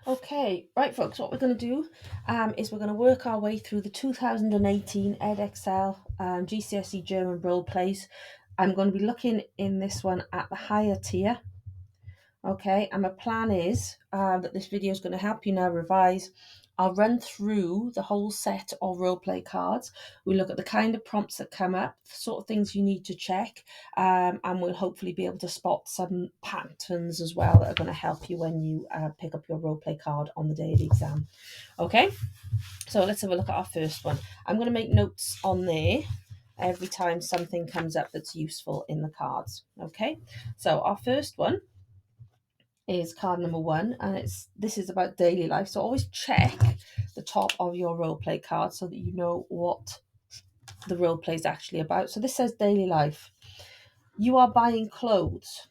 Okay, right, folks, what we're going to do is we're going to work our way through the 2018 Edexcel GCSE German role plays. I'm going to be looking in this one at the higher tier. Okay, and my plan is that this video is going to help you now revise. I'll run through the whole set of role play cards. We look at the kind of prompts that come up, the sort of things you need to check, and we'll hopefully be able to spot some patterns as well that are going to help you when you pick up your role play card on the day of the exam. Okay, so let's have a look at our first one. I'm going to make notes on there every time something comes up that's useful in the cards. Okay, so our first one is card number one, and this is about daily life. So always check the top of your role play card so that you know what the role play is actually about. So this says daily life. You are buying clothes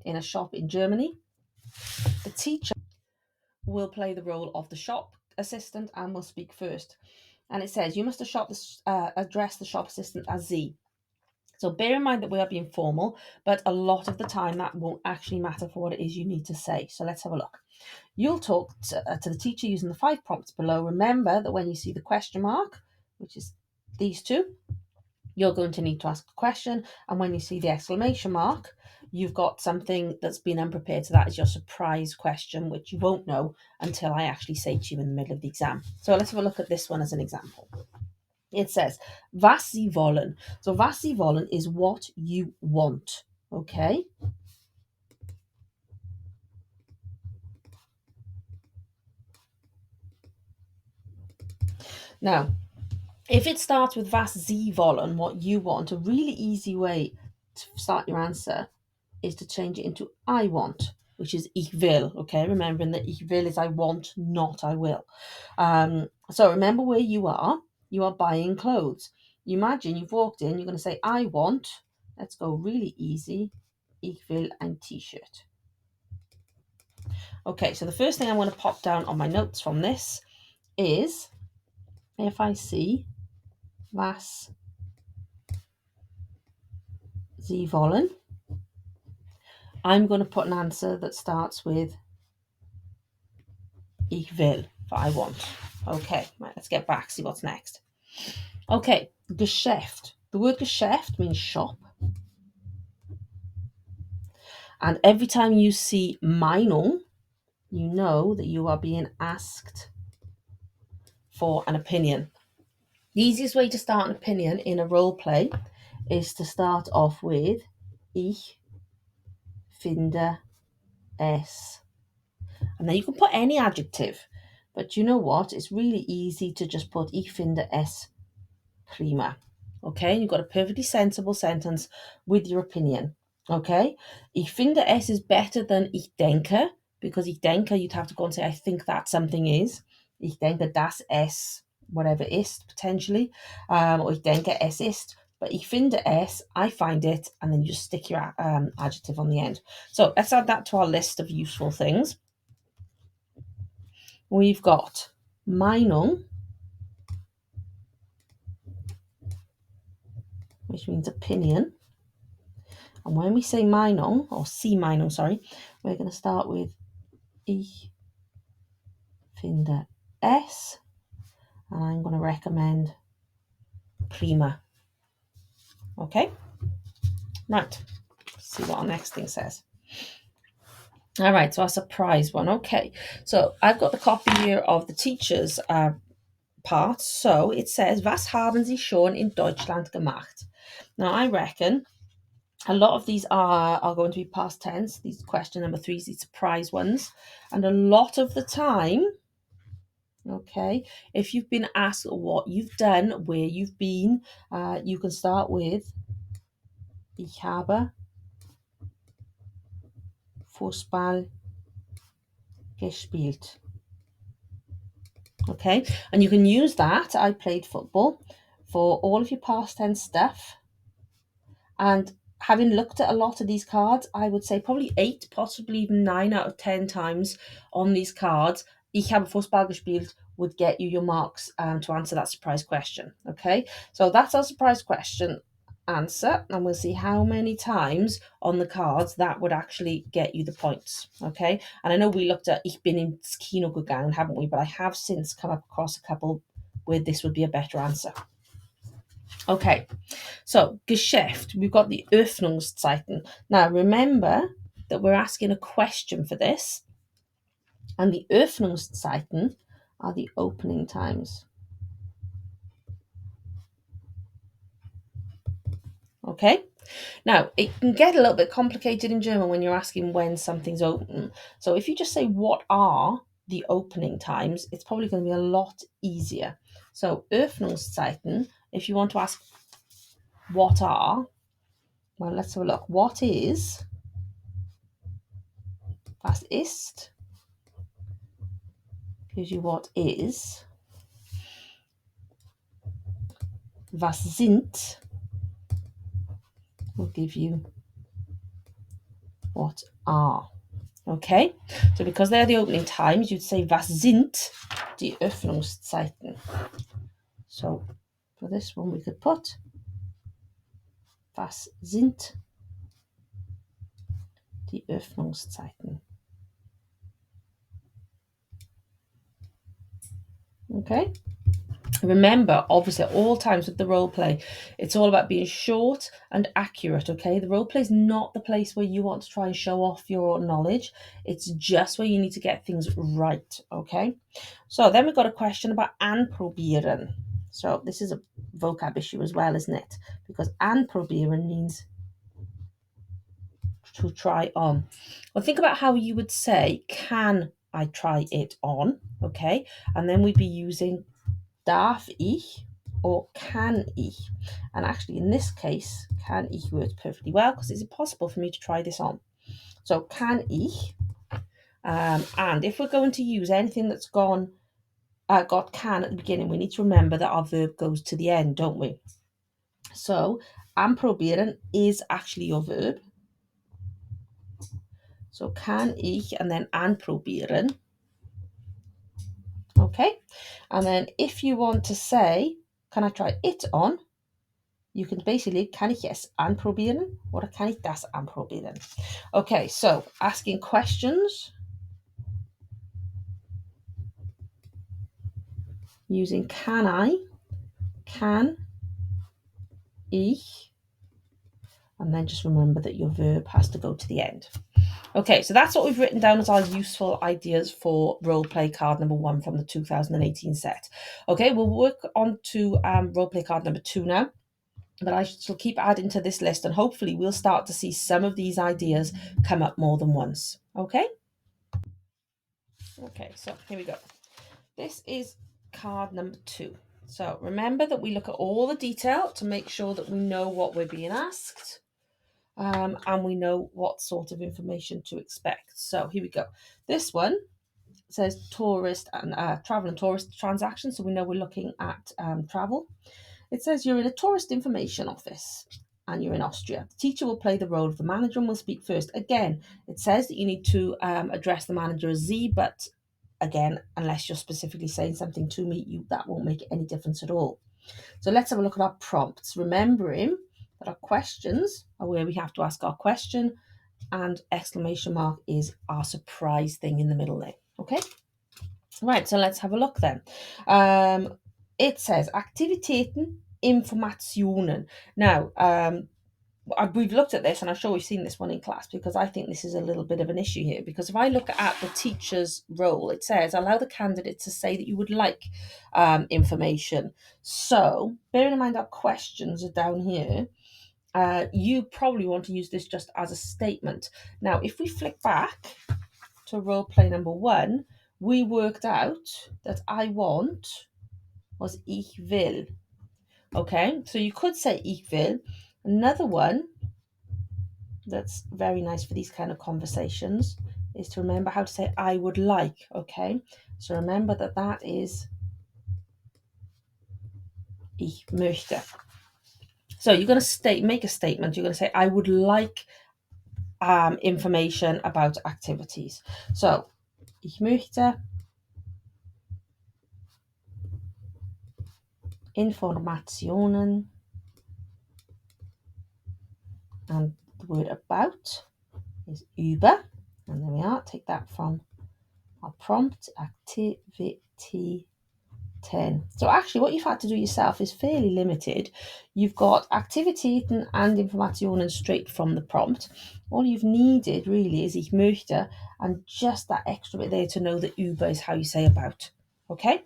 in a shop in Germany. The teacher will play the role of the shop assistant and will speak first. And it says you must address the shop assistant as Sie. So bear in mind that we are being formal, but a lot of the time that won't actually matter for what it is you need to say. So let's have a look. You'll talk to the teacher using the 5 prompts below. Remember that when you see the question mark, which is these two, you're going to need to ask a question. And when you see the exclamation mark, you've got something that's been unprepared. So that is your surprise question, which you won't know until I actually say to you in the middle of the exam. So let's have a look at this one as an example. It says, was Sie wollen. So was Sie wollen is what you want. Okay. Now, if it starts with was Sie wollen, what you want, a really easy way to start your answer is to change it into I want, which is ich will. Okay, remembering that ich will is I want, not I will. So remember where you are. You are buying clothes. You imagine you've walked in, you're going to say I want. Let's go really easy. Ich will ein T-shirt. Okay, so the first thing I want to pop down on my notes from this is if I see was Sie wollen, I'm going to put an answer that starts with ich will, for I want. Okay, right, let's get back, see what's next. Okay, Geschäft. The word Geschäft means shop. And every time you see Meinung, you know that you are being asked for an opinion. The easiest way to start an opinion in a role play is to start off with Ich finde es. And then you can put any adjective. But you know what? It's really easy to just put Ich finde es prima. Okay, you've got a perfectly sensible sentence with your opinion. Okay, ich finde es is better than ich denke, because ich denke you'd have to go and say I think that something is. Ich denke dass es whatever ist potentially, or ich denke es ist. But ich finde es, I find it, and then you just stick your adjective on the end. So let's add that to our list of useful things. We've got Meinung, which means opinion. And when we say Meinung, or Sie Meinung, sorry, we're going to start with Ich finde es. And I'm going to recommend prima. Okay? Right. Let's see what our next thing says. All right, so our surprise one. Okay, so I've got the copy here of the teacher's part. So it says, was haben Sie schon in Deutschland gemacht? Now, I reckon a lot of these are going to be past tense. These question number 3s, these surprise ones. And a lot of the time, okay, if you've been asked what you've done, where you've been, you can start with Ich habe Fußball gespielt. Okay, and you can use that, I played football, for all of your past tense stuff. And having looked at a lot of these cards, I would say probably 8, possibly even 9 out of 10 times on these cards, Ich habe Fußball gespielt would get you your marks to answer that surprise question. Okay, so that's our surprise question. answer, and we'll see how many times on the cards that would actually get you the points. Okay, and I know we looked at Ich bin ins Kino gegangen, haven't we? But I have since come up across a couple where this would be a better answer. Okay, so Geschäft, we've got the Öffnungszeiten. Now remember that we're asking a question for this, and the Öffnungszeiten are the opening times. Okay, now it can get a little bit complicated in German when you're asking when something's open. So if you just say what are the opening times, it's probably going to be a lot easier. So Öffnungszeiten, if you want to ask what are, well, let's have a look. What is, was ist, gives you what is. Was sind will give you what are. Okay, so because they're the opening times, you'd say was sind die Öffnungszeiten. So for this one, we could put was sind die Öffnungszeiten. Okay. Remember, obviously, at all times with the role play, it's all about being short and accurate, okay? The role play is not the place where you want to try and show off your knowledge. It's just where you need to get things right, okay? So then we've got a question about anprobieren. So this is a vocab issue as well, isn't it? Because anprobieren means to try on. Well, think about how you would say, can I try it on, okay? And then we'd be using darf ich or can ich. And actually in this case, can ich works perfectly well because it's impossible for me to try this on. So can ich, and if we're going to use anything that's got can at the beginning, we need to remember that our verb goes to the end, don't we? So anprobieren is actually your verb. So kann ich and then anprobieren. Okay, and then if you want to say, can I try it on? You can basically, kann ich es anprobieren or kann ich das anprobieren? Okay, so asking questions using can ich, and then just remember that your verb has to go to the end. Okay, so that's what we've written down as our useful ideas for role play card number 1 from the 2018 set. Okay, we'll work on to role play card number 2 now. But I shall keep adding to this list and hopefully we'll start to see some of these ideas come up more than once. Okay? Okay, so here we go. This is card number 2. So remember that we look at all the detail to make sure that we know what we're being asked and we know what sort of information to expect. So here we go. This one says tourist and travel and tourist transactions. So we know we're looking at travel. It says you're in a tourist information office and you're in Austria. The teacher will play the role of the manager and will speak first. Again, it says that you need to address the manager as Sie, but again, unless you're specifically saying something to me, that won't make any difference at all. So let's have a look at our prompts, remembering that our questions are where we have to ask our question and exclamation mark is our surprise thing in the middle there. Okay? Right, so let's have a look then. It says Aktivitäten, Informationen. Now, we've looked at this and I'm sure we've seen this one in class because I think this is a little bit of an issue here, because if I look at the teacher's role, it says allow the candidate to say that you would like information. So bearing in mind our questions are down here, you probably want to use this just as a statement. Now, if we flick back to role play number 1, we worked out that I want was ich will. Okay, so you could say ich will. Another one that's very nice for these kind of conversations is to remember how to say I would like. Okay, so remember that is ich möchte. So you're going to make a statement. You're going to say I would like information about activities. So ich möchte Informationen And the word about is über. And there we are. Take that from our prompt, activity 10. So actually what you've had to do yourself is fairly limited. You've got Aktivitäten and Informationen straight from the prompt. All you've needed really is ich möchte and just that extra bit there to know that über is how you say about. Okay?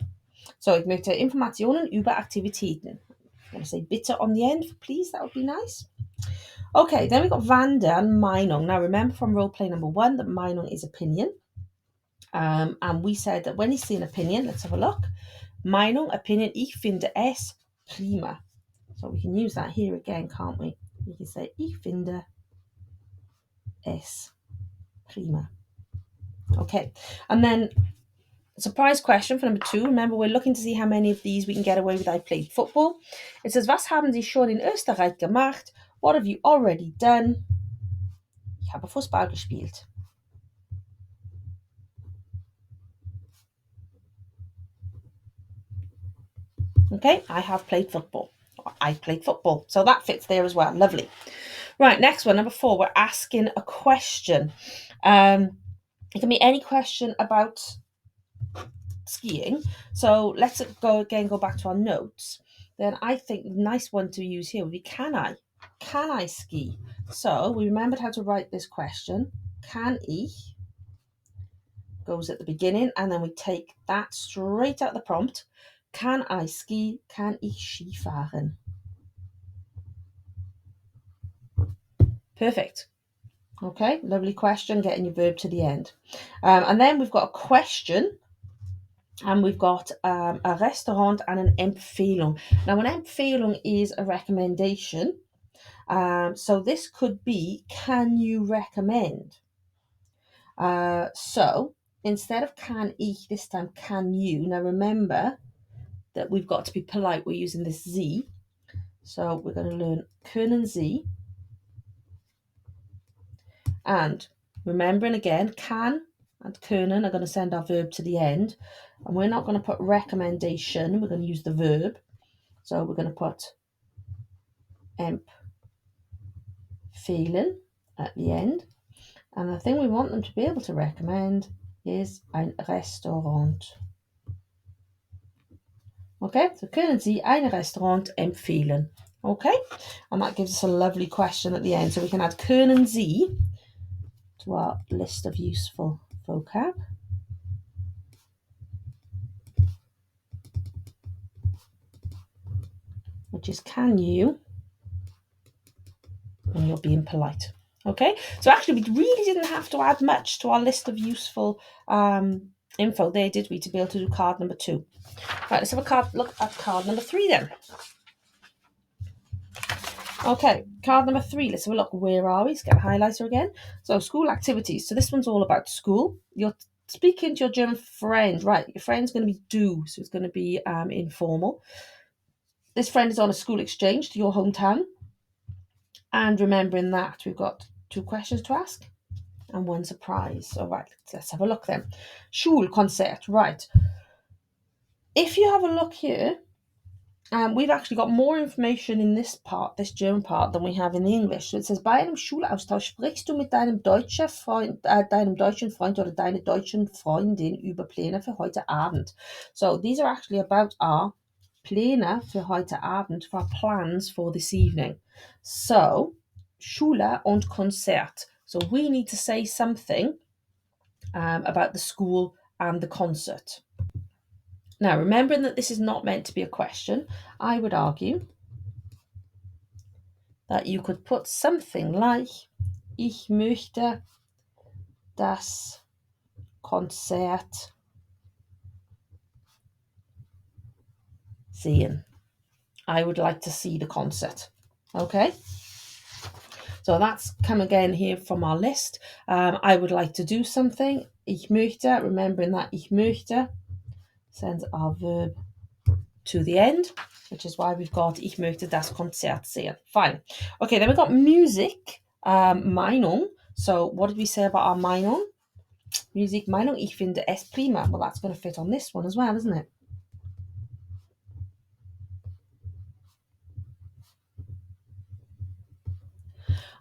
So ich möchte Informationen über Aktivitäten. I'm going to say bitte on the end, please. That would be nice. Okay, then we've got Wanda and Meinung. Now remember from role play number 1 that Meinung is opinion. And we said that when you see an opinion, let's have a look. Meinung, opinion, ich finde es prima. So we can use that here again, can't we? We can say ich finde es prima. Okay, and then surprise question for number 2. Remember, we're looking to see how many of these we can get away with I played football. It says, was haben Sie schon in Österreich gemacht? What have you already done? Ich habe Fußball gespielt. Okay, I have played football. I played football. So that fits there as well. Lovely. Right, next one, number 4. We're asking a question. It can be any question about skiing. So let's go back to our notes. Then I think the nice one to use here would be can I? Can I ski? So we remembered how to write this question. Kann ich goes at the beginning, and then we take that straight out of the prompt. Can I ski? Kann ich Ski fahren? Perfect. Okay, lovely question, getting your verb to the end. And then we've got a question, and we've got a restaurant and an Empfehlung. Now, an Empfehlung is a recommendation. So this could be, can you recommend? So instead of can ich, this time can you. Now remember that we've got to be polite. We're using this Sie. So we're going to learn können Sie. And remembering again, can and können are going to send our verb to the end. And we're not going to put recommendation. We're going to use the verb. So we're going to put empfehlen at the end. And the thing we want them to be able to recommend is ein Restaurant. Okay, so können Sie ein Restaurant empfehlen? Okay, and that gives us a lovely question at the end. So we can add können Sie to our list of useful vocab. Which is can you, when you're being polite. Okay, so actually we really didn't have to add much to our list of useful info there, did we, to be able to do card number 2. Right, let's have a look at card number 3 then. Okay, card number 3, let's have a look. Where are we? Let's get a highlighter again. So school activities. So this one's all about school. You're speaking to your German friend, right? Your friend's going to be du, so it's going to be informal. This friend is on a school exchange to your hometown. And remembering that, we've got 2 questions to ask and 1 surprise. All right, let's have a look then. Schulkonzert, right. If you have a look here, we've actually got more information in this part, this German part, than we have in the English. So it says, bei einem Schulaustausch sprichst du mit deinem deutschen Freund oder deiner deutschen Freundin über Pläne für heute Abend. So these are actually about our Pläne für heute Abend, for our plans for this evening. So, Schule und Konzert. So we need to say something about the school and the concert. Now, remembering that this is not meant to be a question, I would argue that you could put something like, ich möchte das Konzert sehen. I would like to see the concert. Okay? So that's come again here from our list. I would like to do something. Ich möchte, remembering that ich möchte sends our verb to the end, which is why we've got ich möchte das Konzert sehen. Fine. Okay, then we've got music, Meinung. So what did we say about our Meinung? Music, Meinung, ich finde es prima. Well, that's going to fit on this one as well, isn't it?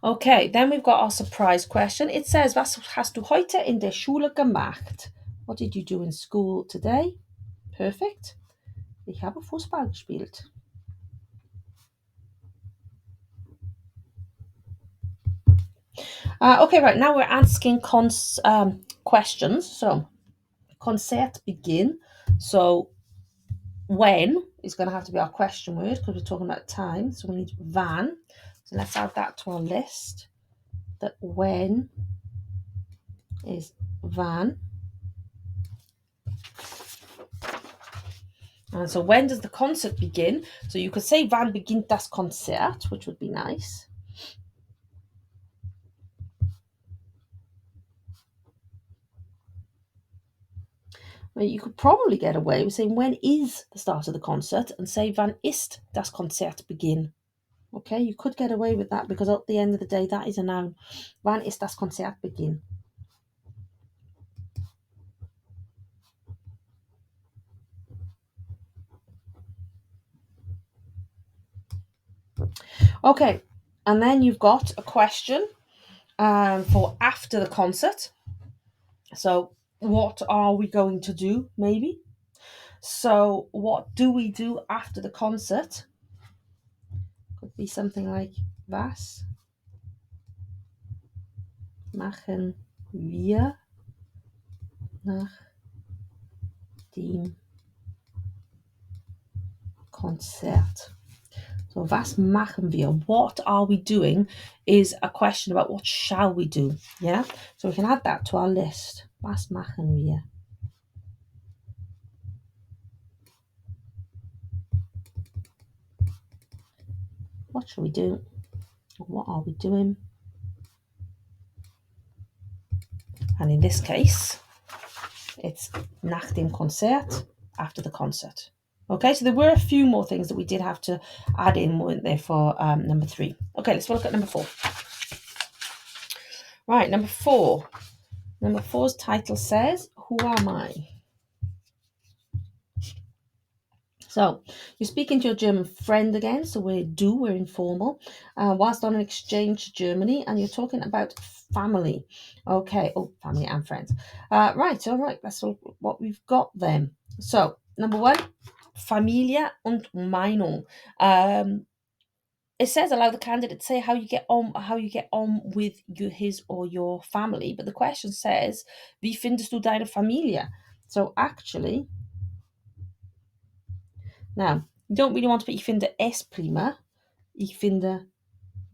Okay, then we've got our surprise question. It says, was hast du heute in der Schule gemacht? What did you do in school today? Perfect. Ich habe Fußball gespielt. Okay, right, now we're asking questions. So, Konzertbeginn. So, when is going to have to be our question word because we're talking about time. So, we need wann. So, let's add that to our list. That when is wann. And so when does the concert begin? So you could say wann beginnt das Konzert, which would be nice. Well, you could probably get away with saying when is the start of the concert and say wann ist das Konzertbeginn. Okay, you could get away with that because at the end of the day, that is a noun. Wann ist das Konzertbeginn? Okay, and then you've got a question for after the concert. So, what are we going to do, maybe? So, what do we do after the concert? Could be something like was machen wir nach dem Konzert? So, was machen wir? What are we doing is a question about what shall we do. Yeah? So we can add that to our list. Was machen wir? What shall we do? What are we doing? And in this case, it's nach dem Konzert, after the concert. Okay, so there were a few more things that we did have to add in, weren't there, for number 3. Okay, let's look at number 4. Right, number 4. Number 4's title says, Who am I? So, you're speaking to your German friend again, so we're informal, whilst on an exchange to Germany, and you're talking about family. Okay, family and friends. Right, all right, that's all what we've got then. So, number 1, Familie und Meinung. It says allow the candidate to say how you get on with his or your family, but the question says, Wie findest du deine Familie? So actually, now you don't really want to put ich finde es prima, ich finde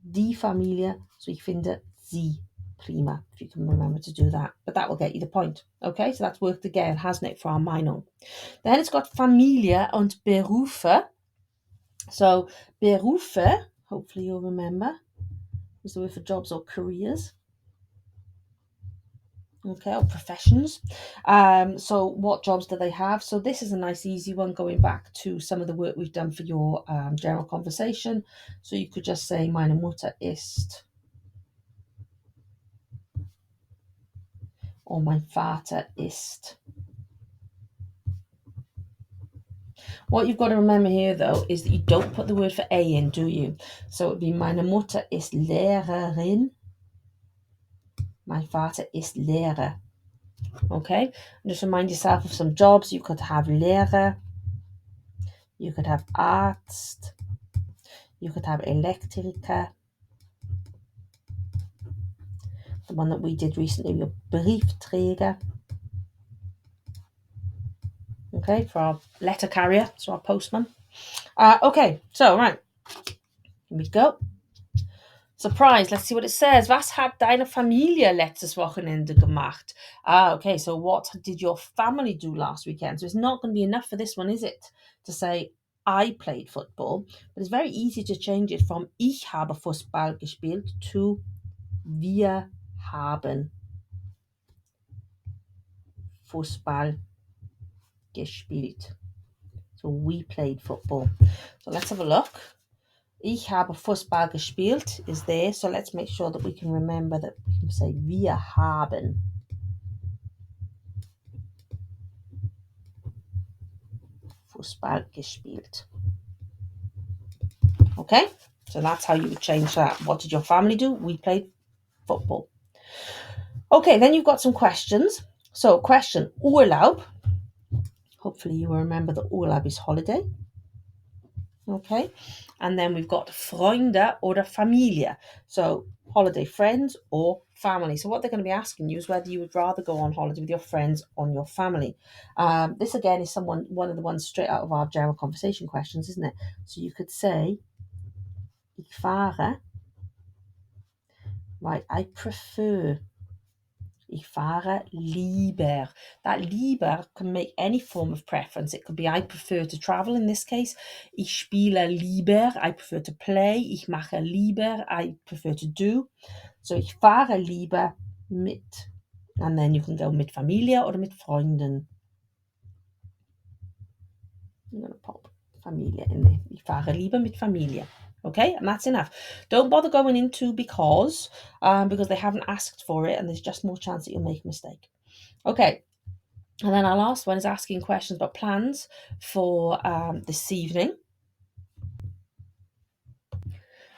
die Familie, so ich finde sie prima, if you can remember to do that. But that will get you the point. Okay, so that's worked again, hasn't it, for our Meinung? Then it's got Familie und Berufe. So Berufe, hopefully you'll remember, is the word for jobs or careers. Okay, or professions. So what jobs do they have? So this is a nice easy one, going back to some of the work we've done for your general conversation. So you could just say meine Mutter ist, or mein Vater ist. What you've got to remember here, though, is that you don't put the word for a in, do you? So it would be meine Mutter ist Lehrerin, mein Vater ist Lehrer. Okay, and just remind yourself of some jobs. You could have Lehrer, you could have Arzt, you could have Elektriker. The one that we did recently, your Briefträger. Okay, for our letter carrier, so our postman. Okay, so right, here we go. Surprise, let's see what it says. Was hat deine Familie letztes Wochenende gemacht? Okay, so what did your family do last weekend? So it's not going to be enough for this one, is it? To say, I played football. But it's very easy to change it from ich habe Fußball gespielt to wir haben Fußball gespielt. So we played football. So let's have a look. Ich habe Fußball gespielt is there. So let's make sure that we can remember that we can say wir haben Fußball gespielt. Okay? So that's how you would change that. What did your family do? We played football. Okay, then you've got some questions. So question, Urlaub. Hopefully you will remember that Urlaub is holiday. Okay, and then we've got Freunde oder Familie. So holiday, friends or family. So what they're going to be asking you is whether you would rather go on holiday with your friends or your family. This again is one of the ones straight out of our general conversation questions, isn't it? So you could say, ich fahre, right, I prefer. Ich fahre lieber. That lieber can make any form of preference. It could be I prefer to travel in this case. Ich spiele lieber. I prefer to play. Ich mache lieber. I prefer to do. So ich fahre lieber mit. And then you can go mit Familie oder mit Freunden. I'm going to pop Familie in there. Ich fahre lieber mit Familie. Okay, and that's enough. Don't bother going into because they haven't asked for it and there's just more chance that you'll make a mistake. Okay, and then our last one is asking questions about plans for this evening.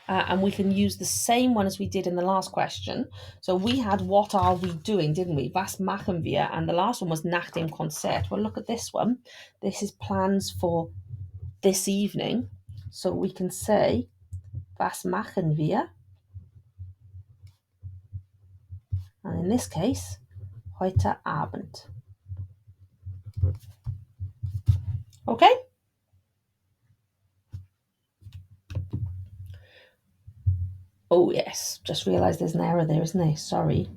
And we can use the same one as we did in the last question. So we had what are we doing, didn't we? Was machen wir? And the last one was nach dem Konzert. Well, look at this one. This is plans for this evening. So we can say, was machen wir? And in this case, heute Abend. Okay? Oh, yes. Just realised there's an error there, isn't there? Sorry.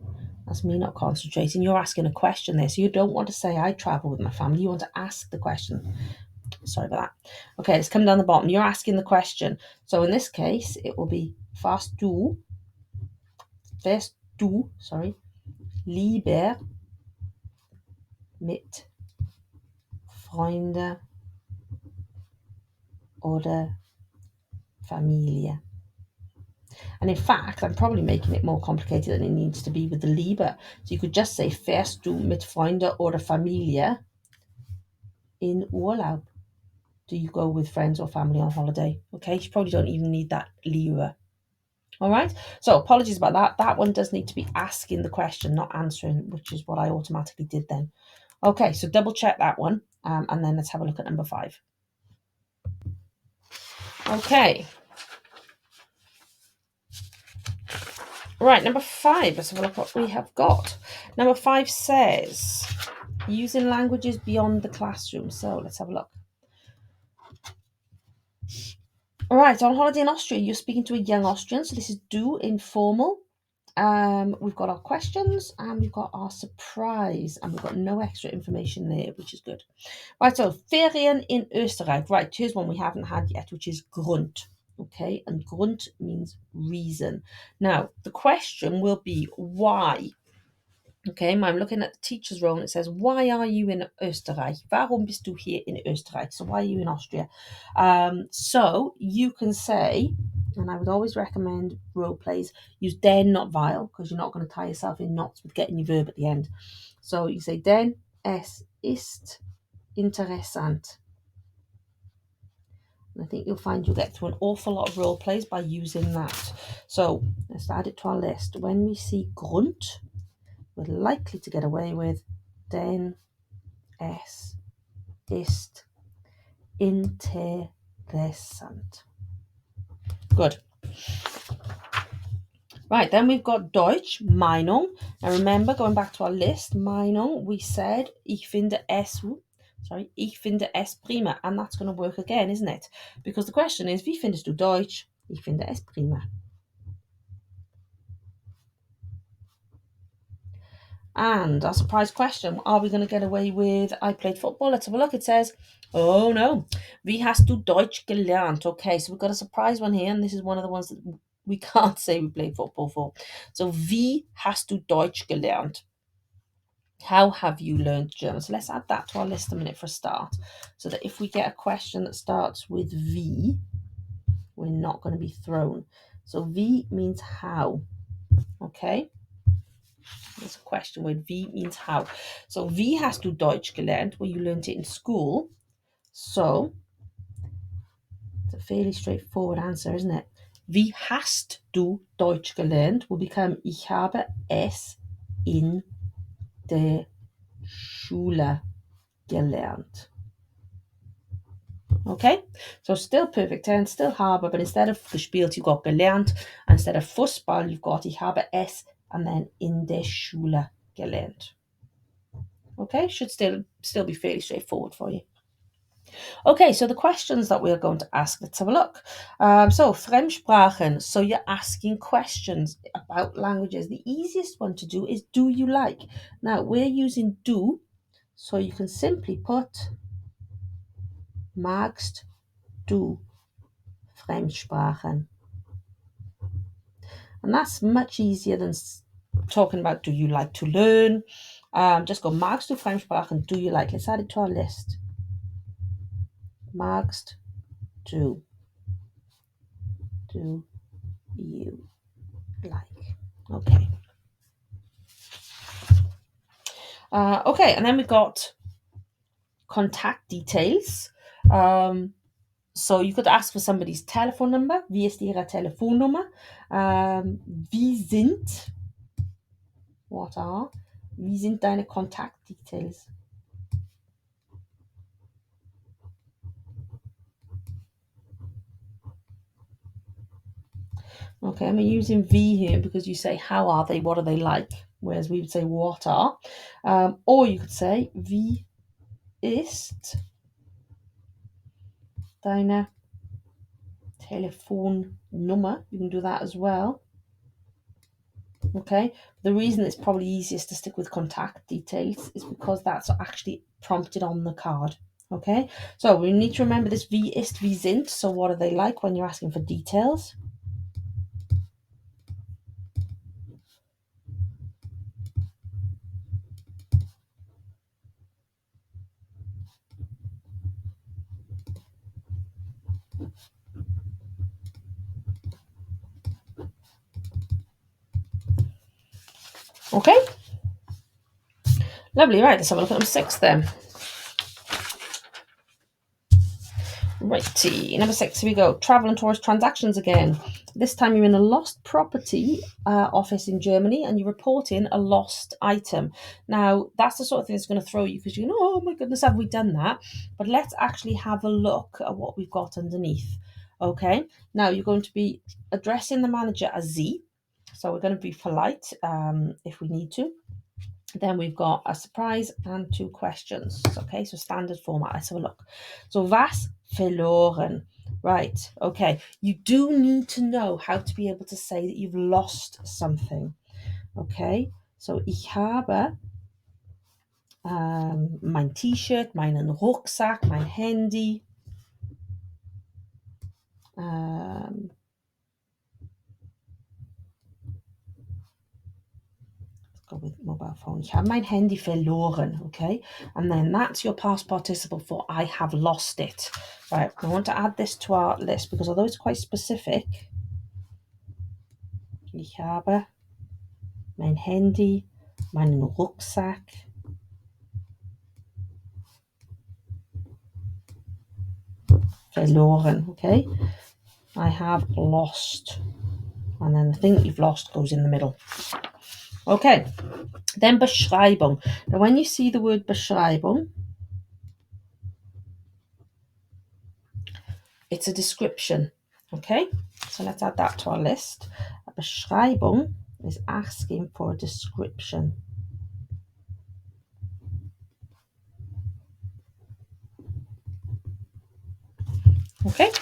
That's me not concentrating. You're asking a question there. So you don't want to say, I travel with my family. You want to ask the question. Sorry about that. Okay, let's come down the bottom. You're asking the question. So in this case, it will be fährst du, lieber mit Freunde oder Familie. And in fact, I'm probably making it more complicated than it needs to be with the lieber. So you could just say fährst du mit Freunde oder Familie in Urlaub. Do you go with friends or family on holiday? Okay, you probably don't even need that lieber. All right, so apologies about that. That one does need to be asking the question, not answering, which is what I automatically did then. Okay, so double check that one, and then let's have a look at number 5. Okay. Right, number 5, let's have a look what we have got. Number 5 says, using languages beyond the classroom. So let's have a look. All right, on holiday in Austria, you're speaking to a young Austrian, so this is du informal. We've got our questions and we've got our surprise, and we've got no extra information there, which is good. Right, so Ferien in Österreich. Right, here's one we haven't had yet, which is Grund. Okay, and Grund means reason. Now, the question will be why. Okay, I'm looking at the teacher's role and it says, why are you in Österreich? Warum bist du hier in Österreich? So why are you in Austria? So you can say, and I would always recommend role plays, use den, not weil, because you're not going to tie yourself in knots with getting your verb at the end. So you say, denn es ist interessant. And I think you'll find you'll get through an awful lot of role plays by using that. So let's add it to our list. When we see Grund, we're likely to get away with denn es ist interessant. Good. Right, then we've got Deutsch, Meinung. Now remember, going back to our list, Meinung, we said ich finde es prima. And that's going to work again, isn't it? Because the question is, wie findest du Deutsch? Ich finde es prima. And our surprise question, are we going to get away with I played football? Let's have a look. It says, oh no, wie hast du Deutsch gelernt? Okay, so we've got a surprise one here, and this is one of the ones that we can't say we played football for. So, wie hast du Deutsch gelernt? How have you learned German? So let's add that to our list a minute for a start, so that if we get a question that starts with wie, we're not going to be thrown. So wie means how, okay? There's a question word. Wie means how. So wie hast du Deutsch gelernt? Well, you learned it in school. So it's a fairly straightforward answer, isn't it? Wie hast du Deutsch gelernt will become ich habe es in der Schule gelernt. Okay, so still perfect tense, still habe, but instead of gespielt, you've got gelernt. Instead of Fußball, you've got ich habe es, and then in der Schule gelernt. Okay, should still be fairly straightforward for you. Okay, so the questions that we're going to ask, let's have a look. So, Fremdsprachen, so you're asking questions about languages. The easiest one to do is do you like? Now, we're using do, so you can simply put magst du Fremdsprachen? And that's much easier than talking about do you like to learn. Just go magst du Fremdsprachen, do you like? Let's add it to our list. Magst du you like? Okay. Okay, and then we've got contact details. So you could ask for somebody's telephone number. Wie ist ihre Telefonnummer? Wie sind, what are, wie sind deine contact details? Okay, I'm using V here because you say how are they, what are they like, whereas we would say what are. Or you could say wie ist deine Telefonnummer. You can do that as well. Okay, the reason it's probably easiest to stick with contact details is because that's actually prompted on the card. Okay, so we need to remember this wie ist, wie sind. So what are they like when you're asking for details? Okay, lovely. Right, let's have a look at number 6 then. Righty, number 6, here we go. Travel and tourist transactions again. This time you're in a lost property office in Germany and you report in a lost item. Now, that's the sort of thing that's going to throw you because you're going, oh my goodness, have we done that? But let's actually have a look at what we've got underneath. Okay, now you're going to be addressing the manager as Sie. So we're going to be polite if we need to. Then we've got a surprise and 2 questions. Okay, so standard format. Let's have a look. So was verloren. Right, okay. You do need to know how to be able to say that you've lost something. Okay, so ich habe mein T-Shirt, meinen Rucksack, mein Handy. Go with mobile phone. Ich habe mein Handy verloren, okay? And then that's your past participle for I have lost it. Right, I want to add this to our list because although it's quite specific, ich habe mein Handy, meinen Rucksack, verloren, okay? I have lost. And then the thing that you've lost goes in the middle. Okay, then Beschreibung. Now when you see the word Beschreibung, it's a description, okay? So let's add that to our list. A Beschreibung is asking for a description. Okay?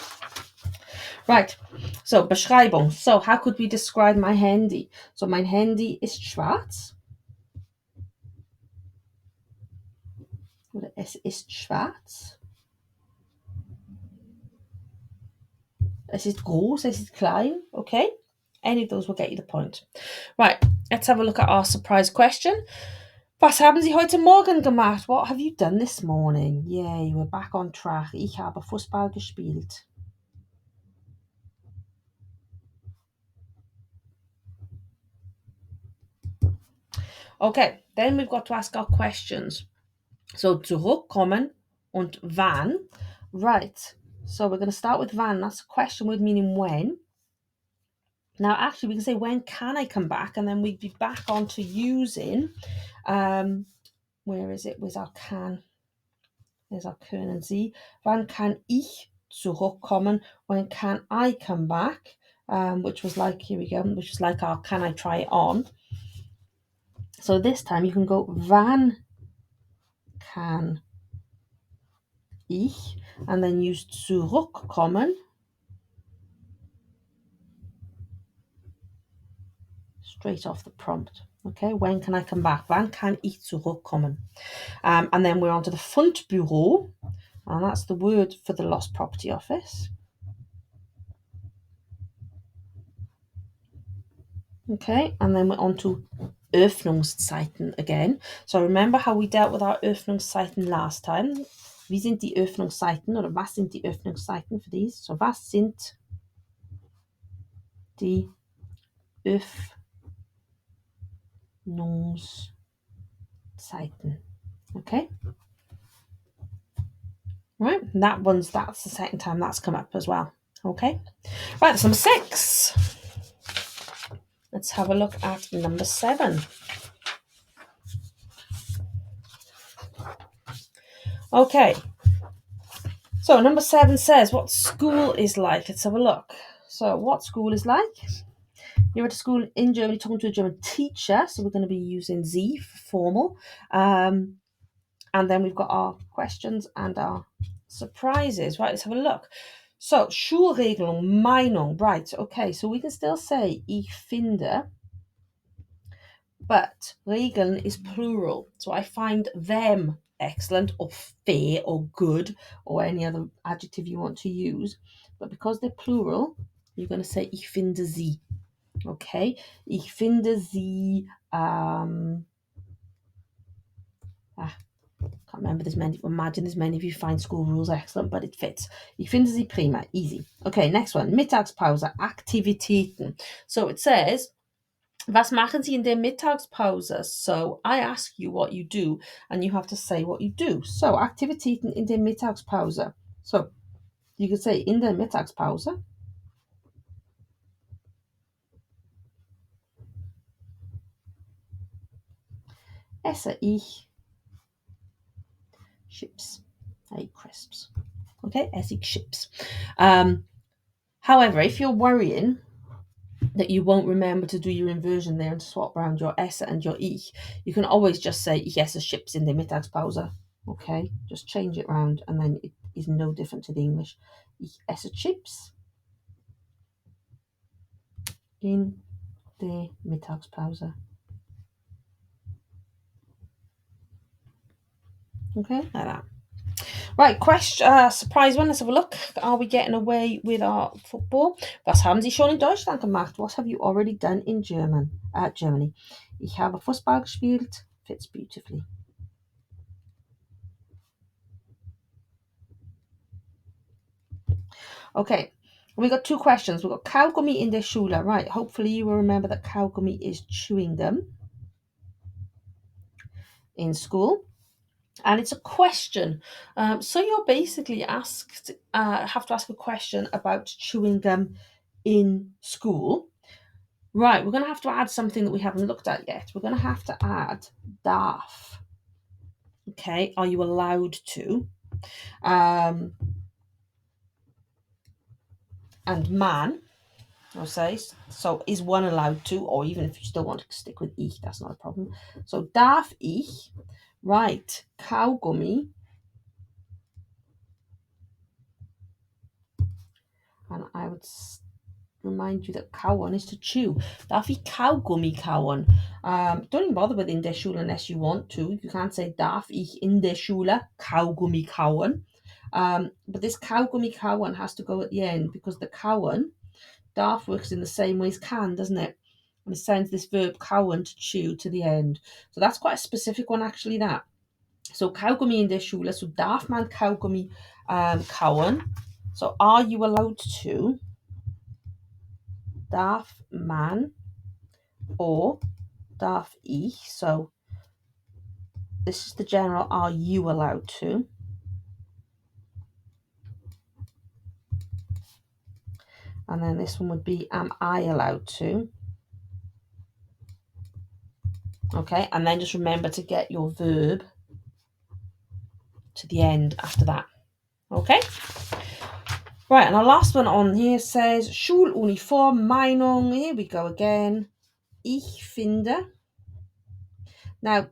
Right, so Beschreibung. So how could we describe my Handy? So mein Handy ist schwarz. Oder es ist schwarz. Es ist groß, es ist klein, okay? Any of those will get you the point. Right, let's have a look at our surprise question. Was haben Sie heute Morgen gemacht? What have you done this morning? Yay, we're back on track. Ich habe Fußball gespielt. Okay, then we've got to ask our questions. So zurückkommen und wann. Right, so we're going to start with wann. That's a question word meaning when. Now, actually, we can say, when can I come back? And then we'd be back onto using, where is it? Where's our can? There's our können Sie. Wann kann ich zurückkommen? When can I come back? Which was like, here we go, which is like our can I try it on? So this time you can go, wann kann ich? And then use zurückkommen. Straight off the prompt. Okay, when can I come back? Wann kann ich zurückkommen? And then we're on to the Fundbüro, and that's the word for the lost property office. Okay, and then we're on to Öffnungszeiten again. So remember how we dealt with our Öffnungszeiten last time? Wie sind die Öffnungszeiten, oder was sind die Öffnungszeiten für dies? So, was sind die Öffnungszeiten? Okay. Right, that's the second time that's come up as well. Okay. Right, that's number 6. Let's have a look at number 7. Okay. So number 7 says what school is like. Let's have a look. So what school is like? You're at a school in Germany talking to a German teacher. So we're going to be using Sie for formal. And then we've got our questions and our surprises. Right, let's have a look. So, Schulregelung, Meinung. Right, okay. So we can still say ich finde, but Regeln is plural. So I find them excellent or fair or good or any other adjective you want to use. But because they're plural, you're going to say ich finde sie. Okay? Ich finde sie, can't remember imagine there's many of you find school rules excellent, but it fits. Ich finde sie prima, easy. Okay, next one, Mittagspause, Aktivitäten. So it says, was machen Sie in der Mittagspause? So I ask you what you do, and you have to say what you do. So Aktivitäten in der Mittagspause. So you could say in der Mittagspause. Esse ich chips. I eat crisps. Okay, esse ich chips. However, if you're worrying that you won't remember to do your inversion there and swap around your esse and your ich, you can always just say ich esse chips in der Mittagspause. Okay, just change it around and then it is no different to the English. Ich esse chips in der Mittagspause. Okay, like that. Right, question, surprise one. Let's have a look. Are we getting away with our football? Was haben Sie schon in Deutschland gemacht? What have you already done in Germany? Ich habe Fußball gespielt. Fits beautifully. Okay, we got 2 questions. We've got Kaugummi in der Schule. Right, hopefully you will remember that Kaugummi is chewing them in school. And it's a question. So you're basically have to ask a question about chewing gum in school. Right, we're going to have to add something that we haven't looked at yet. We're going to have to add darf. Okay, are you allowed to? And man, I'll say, so is one allowed to, or even if you still want to stick with ich, that's not a problem. So darf ich, right, Kaugummi, and I would remind you that kauen is to chew. Darf ich Kaugummi kauen? Don't even bother with in der Schule unless you want to. You can't say darf ich in der Schule Kaugummi kauen. But this Kaugummi kauen has to go at the end because the kauen, darf works in the same way as can, doesn't it? And it sends this verb kauen to chew to the end. So that's quite a specific one actually, that. So Kaugummi in der Schule, so darf man Kaugummi kauen? So are you allowed to? Darf man or darf ich? So this is the general, are you allowed to? And then this one would be, am I allowed to? Okay, and then just remember to get your verb to the end after that. Okay? Right, and our last one on here says, Schuluniform, Meinung. Here we go again. Ich finde. Now,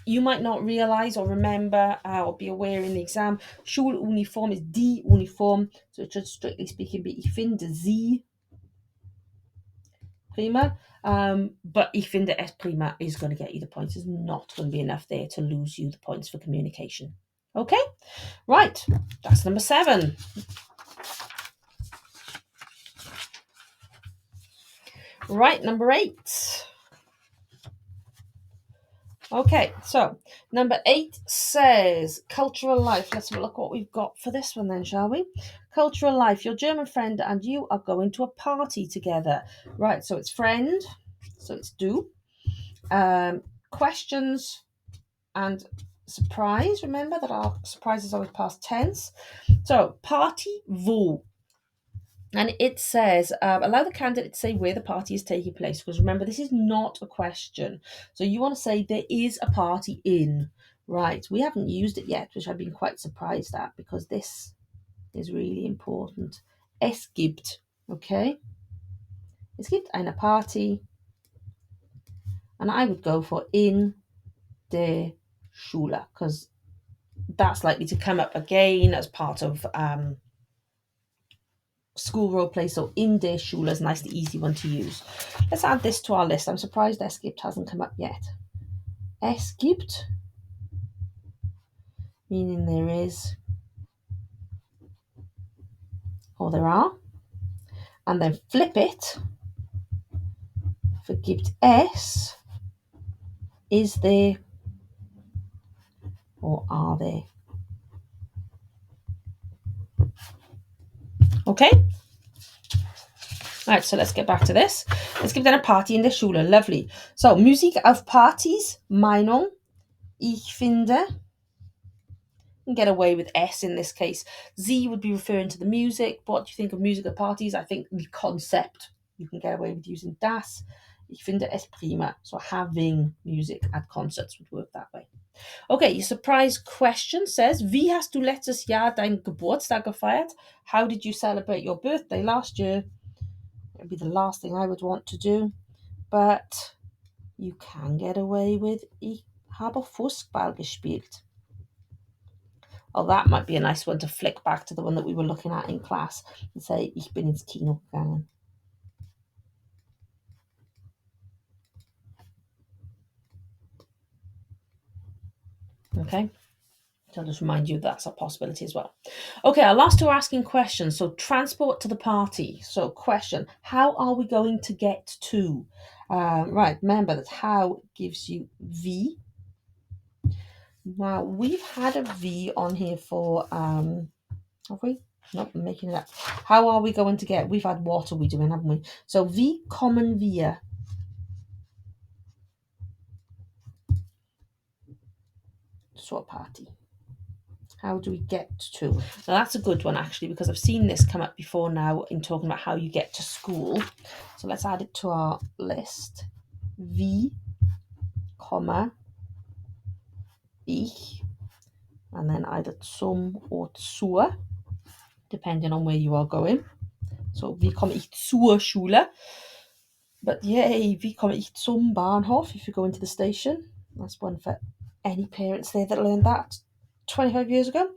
you might not realise or remember or be aware in the exam, Schuluniform is die Uniform, so it should strictly speaking be ich finde sie prima, but ich finde es prima is going to get you the points. It's not going to be enough there to lose you the points for communication. Okay, right, that's number 7. Right, number 8. Okay, so number 8 says cultural life. Let's have a look what we've got for this one then, shall we? Cultural life. Your German friend and you are going to a party together. Right, so it's friend, so it's do. Questions and surprise. Remember that our surprise is always past tense. So party wo. And it says, allow the candidate to say where the party is taking place. Because remember, this is not a question. So you want to say there is a party in. Right. We haven't used it yet, which I've been quite surprised at because this is really important. Es gibt. Okay. Es gibt eine Party. And I would go for in der Schule because that's likely to come up again as part of school role play. So in der Schule is a nice and easy one to use. Let's add this to our list. I'm surprised es gibt hasn't come up yet. Es gibt, meaning there is or there are. And then flip it for gibt es, is there or are there. Okay? Right, so let's get back to this. Es gibt eine Party in der Schule. Lovely. So, Musik auf Partys, Meinung, ich finde. And get away with S in this case. Z would be referring to the music. What do you think of music at parties? I think the concept. You can get away with using das. Ich finde es prima. So having music at concerts would work that way. Okay, your surprise question says, Wie hast du letztes Jahr dein Geburtstag gefeiert? How did you celebrate your birthday last year? It would be the last thing I would want to do. But you can get away with Ich habe Fußball gespielt. Oh, that might be a nice one to flick back to the one that we were looking at in class and say, Ich bin ins Kino gegangen. Okay, so I'll just remind you that's a possibility as well. Okay, our last two are asking questions. So transport to the party. So question, how are we going to get to? Right, remember that how gives you wie. Now, we've had a V on here for, have we? Nope, I'm making it up. How are we going to get? We've had what are we doing, haven't we? So, wie kommen wir? To a party. How do we get to? Now, that's a good one, actually, because I've seen this come up before now in talking about how you get to school. So, let's add it to our list. Wie komme ich? And then either zum or zur, depending on where you are going. So, wie komme ich zur Schule? But yay, wie komme ich zum Bahnhof if you go into the station? That's one for any parents there that learned that 25 years ago.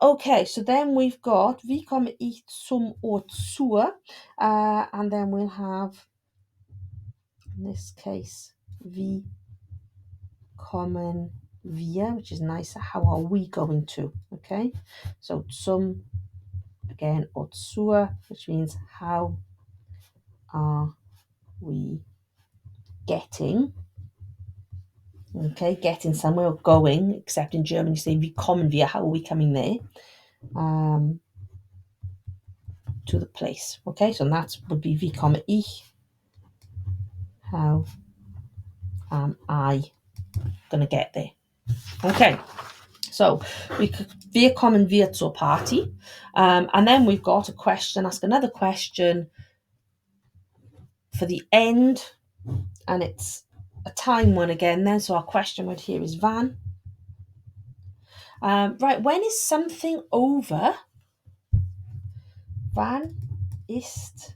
Okay, so then we've got wie komme ich zum or zur, and then we'll have, in this case, wie kommen wir, which is nice. How are we going to? Okay, so zum again or zur, which means how are we getting. Okay, getting somewhere or going, except in German you say wie kommen wir, how are we coming there to the place. Okay, so that would be wie komme ich, how am I going to get there. Okay, So wir kommen wir zur Party. And then we've got a question, ask another question for the end. And it's a time one again then. So our question word here is wann. Right, when is something over? Wann ist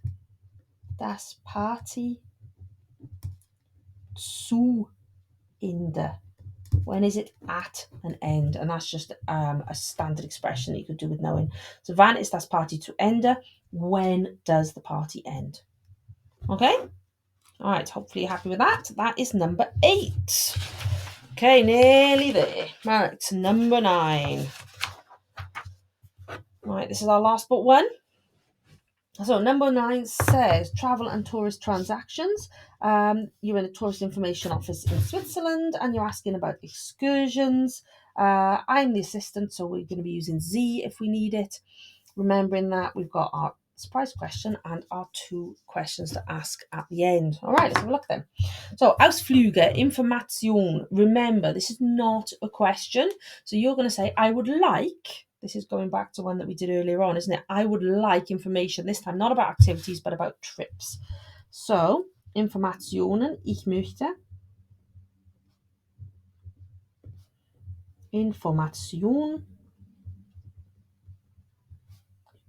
das Party zu Ende? When is it at an end? And that's just a standard expression that you could do with knowing. So wann ist das Party zu Ende? When does the party end? Okay? All right, hopefully you're happy with that. That is number 8. Okay, nearly there. Right, number 9. Right, this is our last but one. So number 9 says travel and tourist transactions. You're in a tourist information office in Switzerland and you're asking about excursions. I'm the assistant, so we're going to be using Z if we need it. Remembering that we've got our surprise question and our 2 questions to ask at the end. All right, let's have a look then. So, Ausflüge, Information. Remember, this is not a question. So you're going to say, I would like, this is going back to one that we did earlier on, isn't it? I would like information, this time not about activities, but about trips. So, Informationen, ich möchte. Information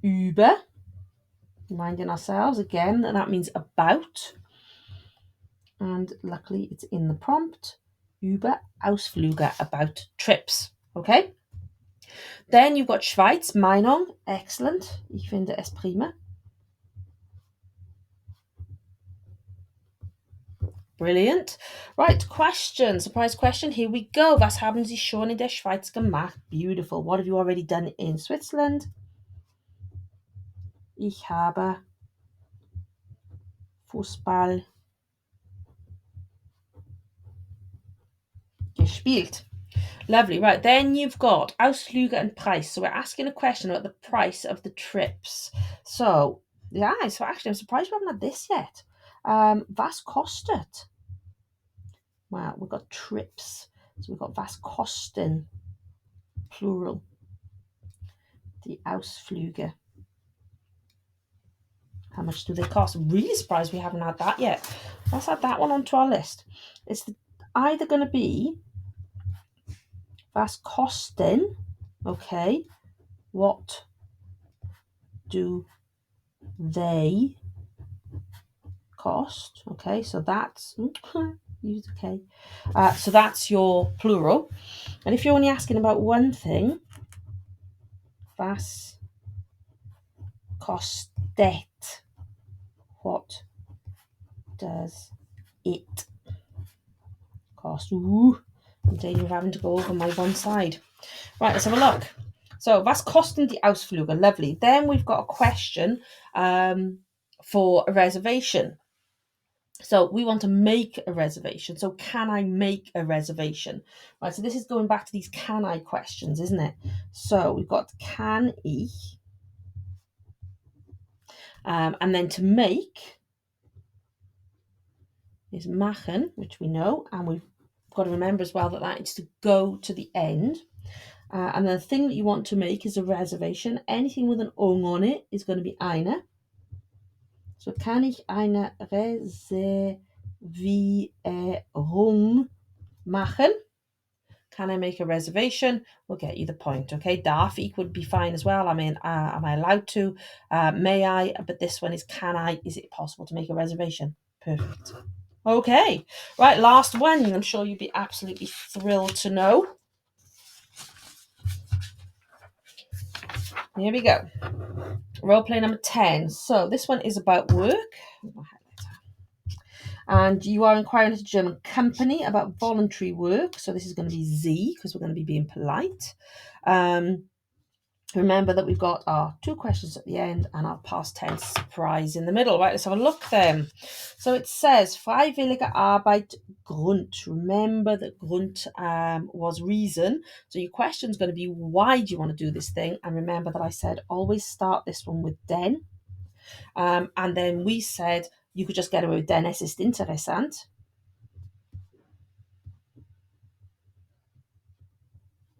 über. Reminding ourselves again that means about. And luckily it's in the prompt. Über Ausflüge, about trips. Okay? Then you've got Schweiz, Meinung, excellent. Ich finde es prima. Brilliant. Right, question, surprise question. Here we go. Was haben Sie schon in der Schweiz gemacht? Beautiful. What have you already done in Switzerland? Ich habe Fußball gespielt. Lovely. Right, then you've got Ausflüge and price. So we're asking a question about the price of the trips. So, yeah, so actually I'm surprised we haven't had this yet. Was kostet? Wow, we've got trips. So we've got was kosten, plural. Die Ausflüge. How much do they cost? I'm really surprised we haven't had that yet. Let's add that one onto our list. It's either going to be was kosten, okay, what do they cost? Okay, so that's use okay. So that's your plural. And if you're only asking about one thing, was kostet? What does it cost? Ooh, I'm in danger of having to go over my one side. Right, let's have a look. So, was kosten die Ausflüge? Lovely. Then we've got a question for a reservation. So we want to make a reservation. So can I make a reservation? Right, so this is going back to these can I questions, isn't it? So we've got kann ich. And then to make is machen, which we know. And we've got to remember as well that that is to go to the end. And the thing that you want to make is a reservation. Anything with an ung on it is going to be eine. So kann ich eine Reservierung machen? Can I make a reservation? We'll get you the point, okay? Darf ich would be fine as well. I mean, am I allowed to? May I? But this one is can I? Is it possible to make a reservation? Perfect. Okay, right, last one. I'm sure you'd be absolutely thrilled to know. Here we go. Role play number 10. So this one is about work. And you are inquiring at a German company about voluntary work. So this is going to be Z because we're going to be being polite. Remember that we've got our 2 questions at the end and our past tense surprise in the middle. Right, let's have a look then. So it says freiwillige Arbeit Grund. Remember that Grund was reason. So your question is going to be why do you want to do this thing? And remember that I said always start this one with den. And then we said you could just get away with den, es ist interessant.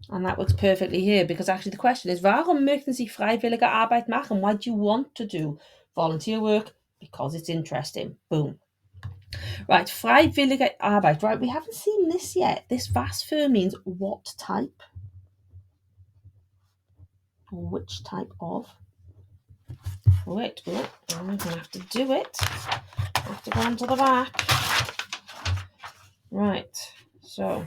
And that works perfectly here because actually the question is, warum möchten Sie freiwillige Arbeit machen? Why do you want to do volunteer work? Because it's interesting. Boom. Right, freiwillige Arbeit. Right, we haven't seen this yet. This was für means what type or which type of. Wait, I'm going to have to do it. I have to go onto the back. Right, so.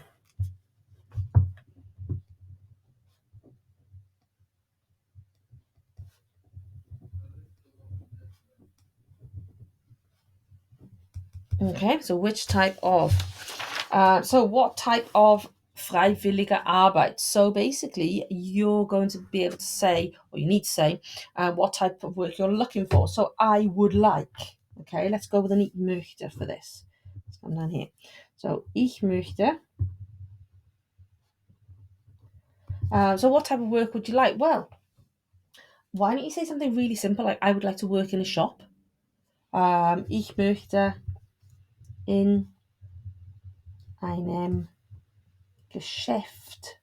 Okay, so which type of? So what type of freiwillige Arbeit? So basically, you're going to be able to say, or you need to say, what type of work you're looking for. So I would like. Okay, let's go with an ich möchte for this. Let's come down here. So ich möchte. So what type of work would you like? Well, why don't you say something really simple like I would like to work in a shop. Ich möchte in einem Geschäft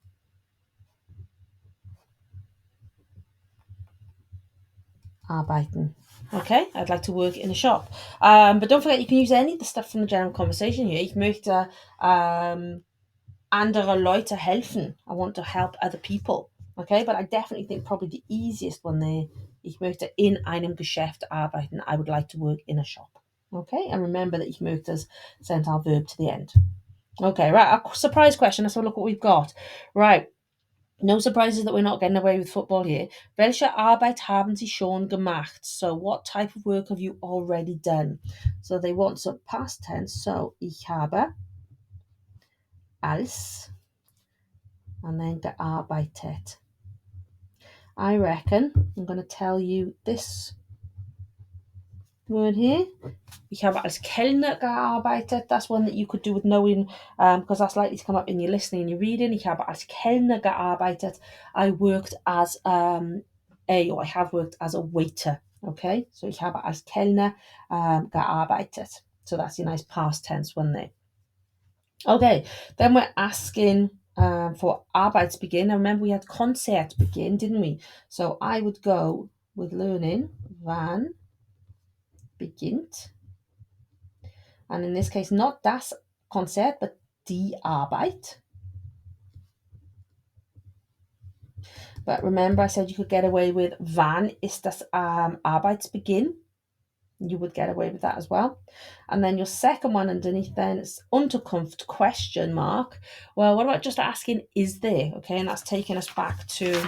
arbeiten. Okay, I'd like to work in a shop. But don't forget, you can use any of the stuff from the general conversation here. Ich möchte andere Leute helfen. I want to help other people. Okay, but I definitely think probably the easiest one there, ich möchte in einem Geschäft arbeiten. I would like to work in a shop. Okay, and remember that ich möchte has sent our verb to the end. Okay, right, a surprise question. Let's have a look what we've got. Right, no surprises that we're not getting away with football here. Welche Arbeit haben Sie schon gemacht? So what type of work have you already done? So they want some past tense. So ich habe als and then gearbeitet. I reckon I'm going to tell you this word here. Ich habe als Kellner gearbeitet. That's one that you could do with knowing, because that's likely to come up in your listening and your reading. Ich habe als Kellner gearbeitet. I worked as or I have worked as a waiter. Okay, so ich habe als Kellner gearbeitet. So that's your nice past tense one there. Okay, then we're asking for Arbeitsbeginn. Now remember we had Konzertbeginn, didn't we? So I would go with learning wann beginnt. And in this case, not das Konzert, but die Arbeit. But remember, I said you could get away with wann ist das Arbeitsbeginn. You would get away with that as well. And then your second one underneath then is Unterkunft question mark. Well, what about just asking is there? Okay, and that's taking us back to,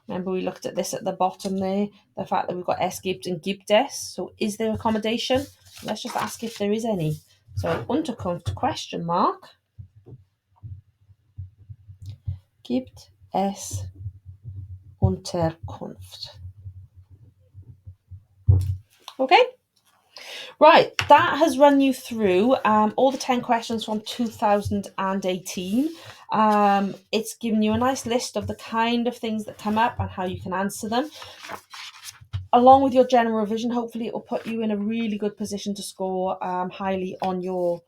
remember we looked at this at the bottom there, the fact that we've got es gibt and gibt es. So is there accommodation? Let's just ask if there is any. So Unterkunft question mark. Gibt es Unterkunft? Okay. Right, that has run you through all the 10 questions from 2018. It's given you a nice list of the kind of things that come up and how you can answer them. Along with your general revision, hopefully it will put you in a really good position to score highly on your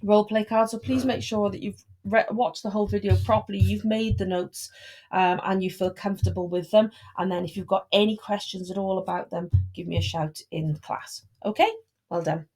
role play card. So please make sure that you've watched the whole video properly, you've made the notes, and you feel comfortable with them. And then if you've got any questions at all about them, give me a shout in class. Okay, well done.